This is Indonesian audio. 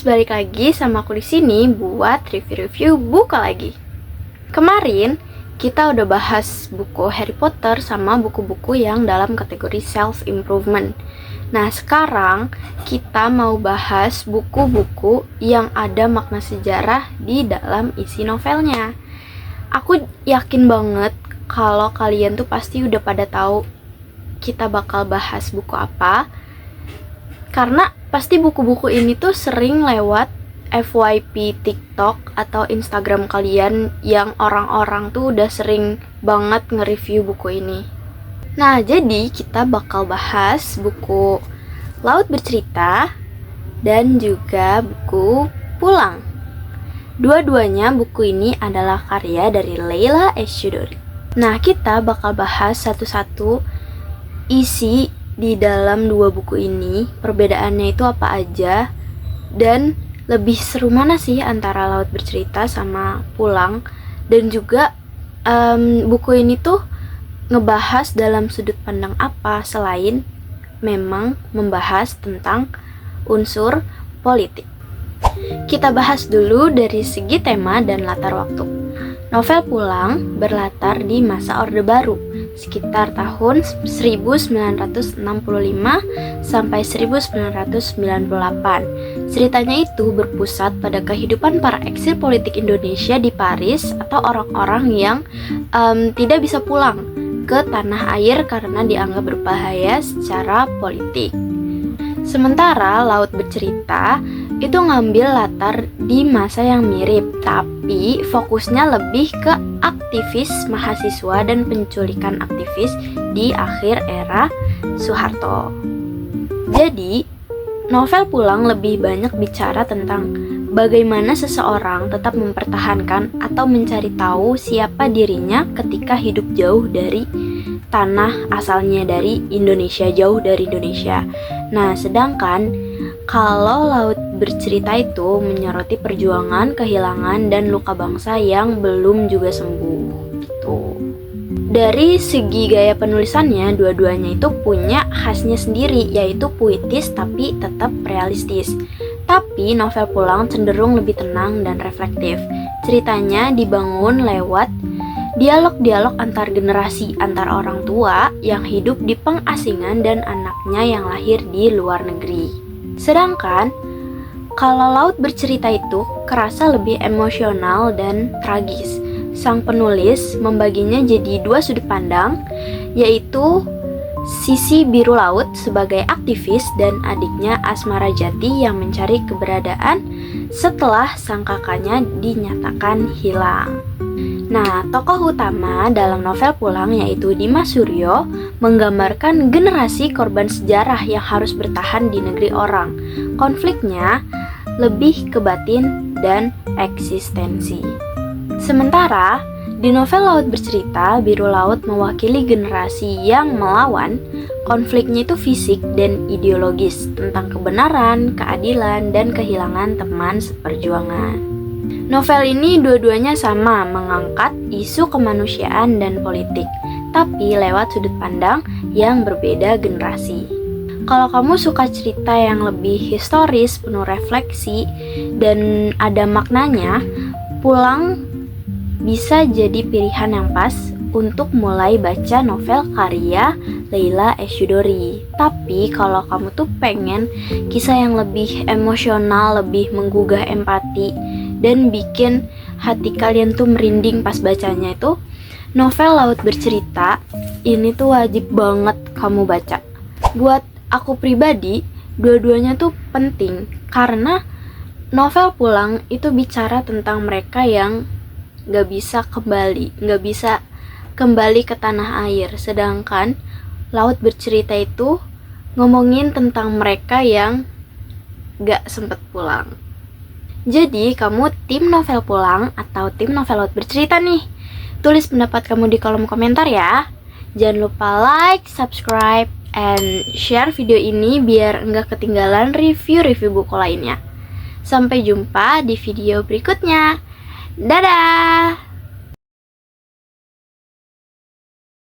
balik lagi sama aku di sini buat review-review buku lagi. Kemarin kita udah bahas buku Harry Potter sama buku-buku yang dalam kategori self-improvement. Nah, sekarang kita mau bahas buku-buku yang ada makna sejarah di dalam isi novelnya. Aku yakin banget kalau kalian tuh pasti udah pada tahu kita bakal bahas buku apa. Karena pasti buku-buku ini tuh sering lewat FYP TikTok atau Instagram kalian yang orang-orang tuh udah sering banget nge-review buku ini. Nah, jadi kita bakal bahas buku Laut Bercerita dan juga buku Pulang. Dua-duanya buku ini adalah karya dari Leila Chudori. Nah, kita bakal bahas satu-satu isi di dalam dua buku ini, perbedaannya itu apa aja, dan lebih seru mana sih antara Laut Bercerita sama Pulang. Dan juga buku ini tuh ngebahas dalam sudut pandang apa selain memang membahas tentang unsur politik. Kita bahas dulu dari segi tema dan latar waktu. Novel Pulang berlatar di masa Orde Baru, sekitar tahun 1965 sampai 1998. Ceritanya itu berpusat pada kehidupan para eksil politik Indonesia di Paris atau orang-orang yang tidak bisa pulang ke tanah air karena dianggap berbahaya secara politik. Sementara Laut Bercerita itu ngambil latar di masa yang mirip, tapi fokusnya lebih ke aktivis mahasiswa dan penculikan aktivis di akhir era Soeharto. Jadi, novel Pulang lebih banyak bicara tentang bagaimana seseorang tetap mempertahankan atau mencari tahu siapa dirinya ketika hidup jauh dari tanah asalnya, dari Indonesia, jauh dari Indonesia. Nah, sedangkan kalau Laut Bercerita itu menyoroti perjuangan, kehilangan, dan luka bangsa yang belum juga sembuh. Gitu. Dari segi gaya penulisannya, dua-duanya itu punya khasnya sendiri, yaitu puitis tapi tetap realistis. Tapi novel Pulang cenderung lebih tenang dan reflektif. Ceritanya dibangun lewat dialog-dialog antar generasi, antar orang tua yang hidup di pengasingan dan anaknya yang lahir di luar negeri. Sedangkan kalau Laut Bercerita itu kerasa lebih emosional dan tragis. Sang penulis membaginya jadi dua sudut pandang, yaitu sisi biru laut sebagai aktivis dan adiknya Asmara Jati yang mencari keberadaan setelah sang kakaknya dinyatakan hilang. Nah, tokoh utama dalam novel Pulang yaitu Dimas Suryo menggambarkan generasi korban sejarah yang harus bertahan di negeri orang. Konfliknya lebih ke batin dan eksistensi. Sementara di novel Laut Bercerita, biru laut mewakili generasi yang melawan. Konfliknya itu fisik dan ideologis tentang kebenaran, keadilan, dan kehilangan teman seperjuangan. Novel ini dua-duanya sama mengangkat isu kemanusiaan dan politik, tapi lewat sudut pandang yang berbeda generasi. Kalau kamu suka cerita yang lebih historis, penuh refleksi, dan ada maknanya, Pulang bisa jadi pilihan yang pas untuk mulai baca novel karya Leila Chudori. Tapi kalau kamu tuh pengen kisah yang lebih emosional, lebih menggugah empati, dan bikin hati kalian tuh merinding pas bacanya, itu novel Laut Bercerita ini tuh wajib banget kamu baca. Buat aku pribadi, dua-duanya tuh penting karena novel Pulang itu bicara tentang mereka yang gak bisa kembali ke tanah air. Sedangkan Laut Bercerita itu ngomongin tentang mereka yang gak sempet pulang. Jadi kamu tim novel Pulang atau tim novel Laut Bercerita nih? Tulis pendapat kamu di kolom komentar ya. Jangan lupa like, subscribe, and share video ini biar nggak ketinggalan review-review buku lainnya. Sampai jumpa di video berikutnya. Dadah!